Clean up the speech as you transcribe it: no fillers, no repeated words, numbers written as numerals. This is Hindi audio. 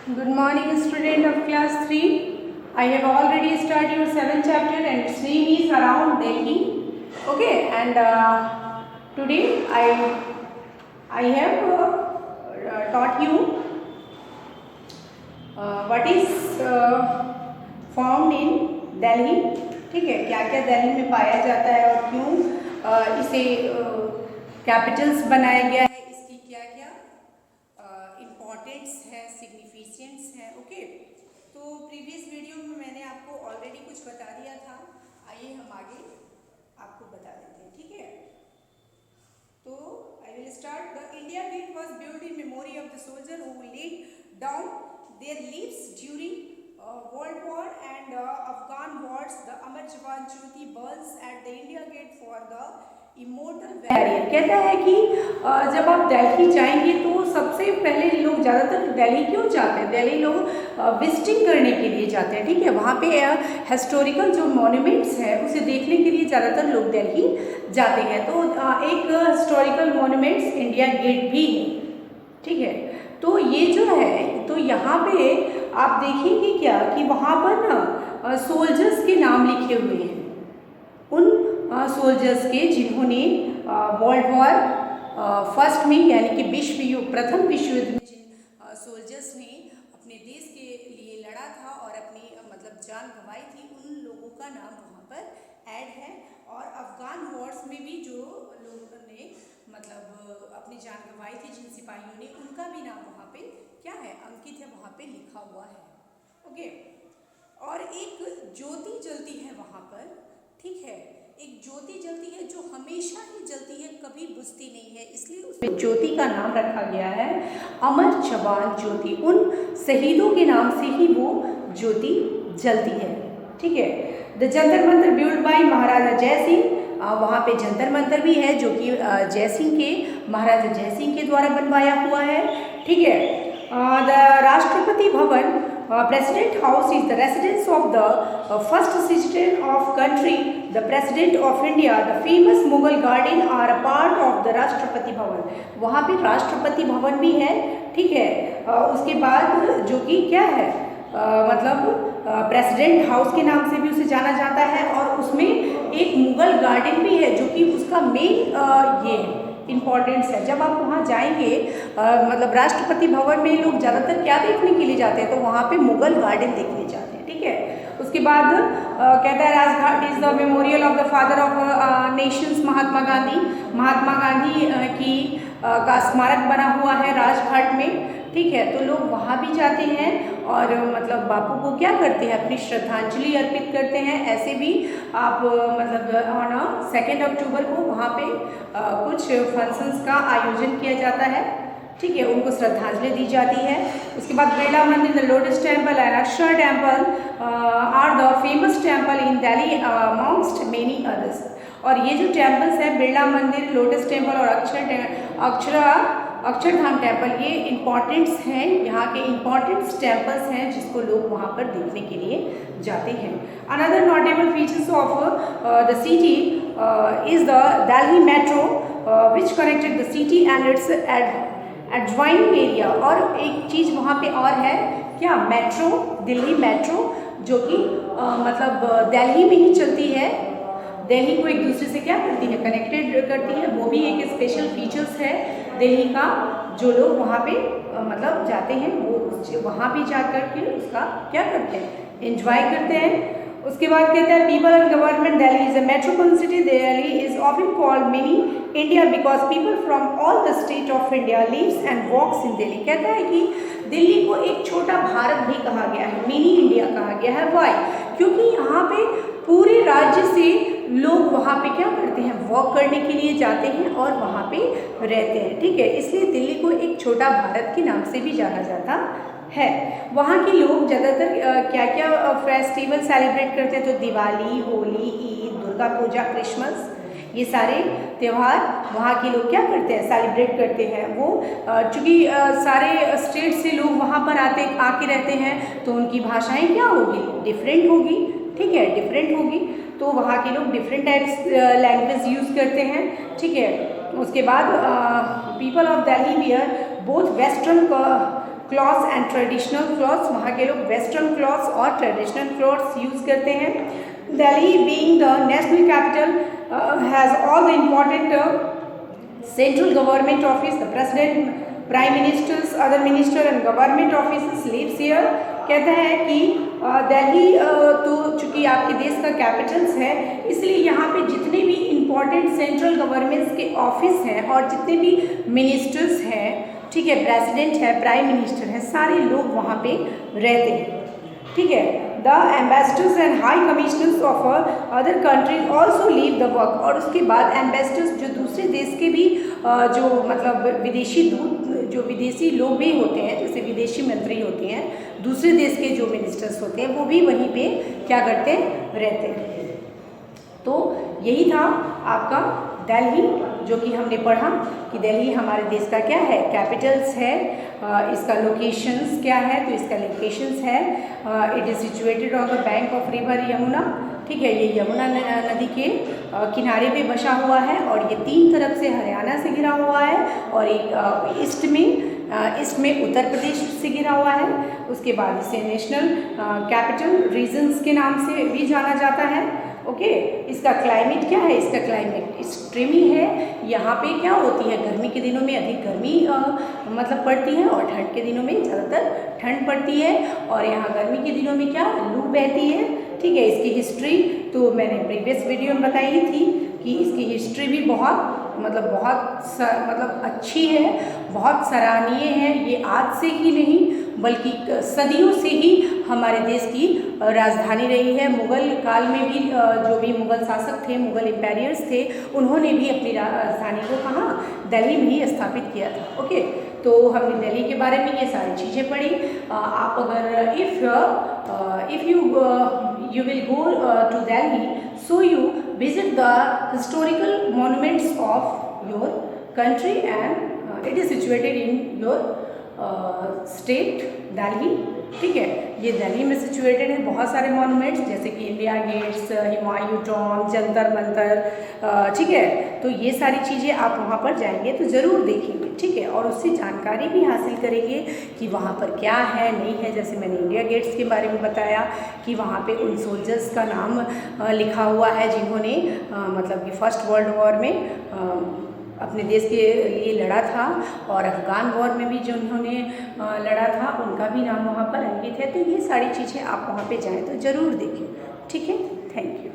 Good morning, student of class 3. I have already started your 7th chapter and its name is Around Delhi. Okay, and today I have taught you what is found in Delhi. ठीक है, क्या क्या दिल्ली में पाया जाता है और क्यों इसे कैपिटल्स बनाया गया है, इसकी क्या क्या इम्पोर्टेंस है, सिग्निफिकेंस है। ओके, तो प्रीवियस वीडियो में मैंने आपको ऑलरेडी कुछ बता दिया था। आइए हम आगे आपको बता देते हैं। ठीक है, तो I will start. The India Gate was build in memory of the soldier who laid down their lives during World War and Afghan wars. The Amar Jawan Jyoti burns at the India Gate for the immortal warrior. कहता है कि जब आप दिल्ली जाएंगे तो सबसे पहले लोग ज़्यादातर दिल्ली क्यों जाते हैं? दिल्ली लोग विजिटिंग करने के लिए जाते हैं। ठीक है, वहाँ पे हिस्टोरिकल जो मॉन्यूमेंट्स है उसे देखने के लिए ज़्यादातर लोग दिल्ली जाते हैं। तो एक हिस्टोरिकल मॉन्यूमेंट्स इंडिया गेट भी है। ठीक है, तो ये जो है, तो यहाँ पे आप देखेंगे क्या कि वहाँ पर ना सोल्जर्स के नाम लिखे हुए हैं। उन सोल्जर्स के जिन्होंने वर्ल्ड वॉर फर्स्ट में यानी कि प्रथम विश्व युद्ध में जिन सोल्जर्स ने अपने देश के लिए लड़ा था और अपनी मतलब जान गंवाई थी, उन लोगों का नाम वहाँ पर ऐड है। और अफगान वॉर्स में भी जो लोगों ने मतलब अपनी जान गंवाई थी, जिन सिपाहियों ने, उनका भी नाम वहाँ पे क्या है, अंकित है, वहाँ पे लिखा हुआ है। ओके, और एक ज्योति जलती है वहाँ पर। ठीक है, एक ज्योति जलती है जो हमेशा ही जलती है, कभी बुझती नहीं है, इसलिए उसमें ज्योति का नाम रखा गया है अमर जवान ज्योति। उन शहीदों के नाम से ही वो ज्योति जलती है। ठीक है, the Jantar Mantar build by Maharaja Jai Singh. वहाँ पे जंतर मंतर भी है जो कि महाराजा जय सिंह के द्वारा बनवाया हुआ है। ठीक है, the Rashtrapati Bhavan president house is the residence of the first citizen of country, the president of India. The famous Mughal Garden are a part of the Rashtrapati Bhavan. वहाँ पे राष्ट्रपति भवन भी है। ठीक है, उसके बाद जो कि क्या है मतलब प्रेसिडेंट हाउस के नाम से भी उसे जाना जाता है, और उसमें एक मुगल गार्डन भी है जो कि उसका मेन ये इम्पॉर्टेंस है। जब आप वहाँ जाएंगे मतलब राष्ट्रपति भवन में लोग ज़्यादातर क्या देखने के लिए जाते हैं, तो वहाँ पे मुगल गार्डन देखने जाते हैं। ठीक है, उसके बाद कहता है Rajghat is the memorial of the father of nations Mahatma Gandhi. Mahatma Gandhi की का स्मारक बना हुआ है राजघाट में। ठीक है, तो लोग वहाँ भी जाते हैं और मतलब बापू को क्या करते हैं, अपनी श्रद्धांजलि अर्पित करते हैं। ऐसे भी आप मतलब ऑन 2 अक्टूबर को वहाँ पे कुछ फंक्शंस का आयोजन किया जाता है। ठीक है, उनको श्रद्धांजलि दी जाती है। उसके बाद Birla Mandir, the lotus temple and Akshar temple are the famous temple in Delhi amongst many others. और ये जो टेम्पल्स हैं, बिरला मंदिर, लोटस टेम्पल और अक्षरधाम टेम्पल, ये इम्पॉर्टेंट्स हैं, यहाँ के इम्पॉर्टेंट्स टेम्पल्स हैं जिसको लोग वहाँ पर देखने के लिए जाते हैं। Another notable features of the city is the Delhi metro which connected the city and it's adjoining area. और एक चीज़ वहाँ पे और है क्या, मेट्रो, दिल्ली मेट्रो, जो कि मतलब दिल्ली में ही चलती है, दिल्ली को एक दूसरे से क्या करती है, कनेक्टेड करती है। वो भी एक स्पेशल फीचर्स है दिल्ली का, जो लोग वहाँ पे मतलब जाते हैं वो वहाँ भी जा कर के उसका क्या करते हैं, एंजॉय करते हैं। उसके बाद कहता है people and government, Delhi is a metropolitan city. Delhi is often called mini India because people from all the state of India lives and walks in Delhi. कहता है कि दिल्ली को एक छोटा भारत भी कहा गया है, मिनी इंडिया कहा गया है। वाई? क्योंकि यहाँ पे पूरे राज्य से लोग वहाँ पे क्या करते हैं, वॉक करने के लिए जाते हैं और वहाँ पे रहते हैं। ठीक है, इसलिए दिल्ली को एक छोटा भारत के नाम से भी जाना जाता है। वहाँ के लोग ज़्यादातर क्या क्या फेस्टिवल सेलिब्रेट करते हैं, तो दिवाली, होली, ईद, दुर्गा पूजा, क्रिसमस, ये सारे त्यौहार वहाँ के लोग क्या करते हैं, सेलिब्रेट करते हैं। वो चूँकि सारे स्टेट से लोग वहाँ पर आके रहते हैं, तो उनकी भाषाएं क्या होगी, डिफरेंट होगी। ठीक है, डिफरेंट होगी, तो वहाँ के लोग डिफरेंट टाइप्स लैंग्वेज यूज़ करते हैं। ठीक है, उसके बाद people of Delhi wear both western clothes and traditional clothes, वहाँ के लोग वेस्टर्न क्लॉथ्स और ट्रेडिशनल क्लॉथ्स यूज़ करते हैं। Delhi being the national capital has all the important central government office, the president, prime ministers, other minister and government office lives here. कहता है कि दिल्ली तो चूँकि आपके देश का कैपिटल्स है, इसलिए यहाँ पे जितने भी इम्पॉर्टेंट सेंट्रल गवर्नमेंट्स के ऑफिस हैं और जितने भी मिनिस्टर्स हैं, ठीक है, प्रेसिडेंट है, प्राइम मिनिस्टर है, सारे लोग वहाँ पे रहते हैं, ठीक है। The ambassadors and high commissioners of other countries also leave the work, और उसके बाद एम्बेसडर्स जो दूसरे देश के भी जो मतलब विदेशी दूत, जो विदेशी लोग भी होते हैं, जैसे विदेशी मंत्री होते हैं, दूसरे देश के जो मिनिस्टर्स होते हैं, वो भी वहीं पे क्या करते रहते हैं। तो यही था आपका दिल्ली, जो कि हमने पढ़ा कि दिल्ली हमारे देश का क्या है, कैपिटल्स है। इसका लोकेशंस क्या है, तो इसका लोकेशंस है, it is situated on the bank of river Yamuna, ठीक है। ये यमुना नदी के किनारे पे बसा हुआ है और ये 3 तरफ से हरियाणा से घिरा हुआ है और एक ईस्ट में उत्तर प्रदेश से घिरा हुआ है। उसके बाद इसे नेशनल कैपिटल रीजन्स के नाम से भी जाना जाता है, ओके। इसका क्लाइमेट क्या है, इसका क्लाइमेट एक्सट्रीमी है। यहाँ पे क्या होती है, गर्मी के दिनों में अधिक गर्मी मतलब पड़ती है और ठंड के दिनों में ज़्यादातर ठंड पड़ती है, और यहाँ गर्मी के दिनों में क्या लू बहती है, ठीक है। इसकी हिस्ट्री तो मैंने प्रीवियस वीडियो में बताई थी कि इसकी हिस्ट्री भी बहुत मतलब अच्छी है, बहुत सराहनीय है। ये आज से ही नहीं बल्कि सदियों से ही हमारे देश की राजधानी रही है। मुग़ल काल में भी जो भी मुग़ल शासक थे, मुग़ल एम्पायर्स थे, उन्होंने भी अपनी राजधानी को कहाँ, दिल्ली में ही स्थापित किया था, ओके। तो हमने दिल्ली के बारे में ये सारी चीज़ें पढ़ी। आप अगर if you will go to Delhi, so you visit the historical monuments of your country, and it is situated in your state Delhi, ठीक है। ये दिल्ली में सिचुएटेड है। बहुत सारे मॉन्यूमेंट्स जैसे कि India Gates, Humayun Tomb, Jantar Mantar, ठीक है। तो ये सारी चीज़ें आप वहाँ पर जाएंगे तो ज़रूर देखेंगे, ठीक है, और उससे जानकारी भी हासिल करेंगे कि वहाँ पर क्या है, नहीं है। जैसे मैंने इंडिया गेट्स के बारे में बताया कि वहाँ पे उन सोल्जर्स का नाम लिखा हुआ है जिन्होंने मतलब कि फर्स्ट वर्ल्ड वॉर में अपने देश के लिए लड़ा था, और अफ़गान वॉर में भी जो उन्होंने लड़ा था उनका भी नाम वहाँ पर अंकित है। तो ये सारी चीज़ें आप वहाँ पे जाएं तो ज़रूर देखें, ठीक है। Thank you.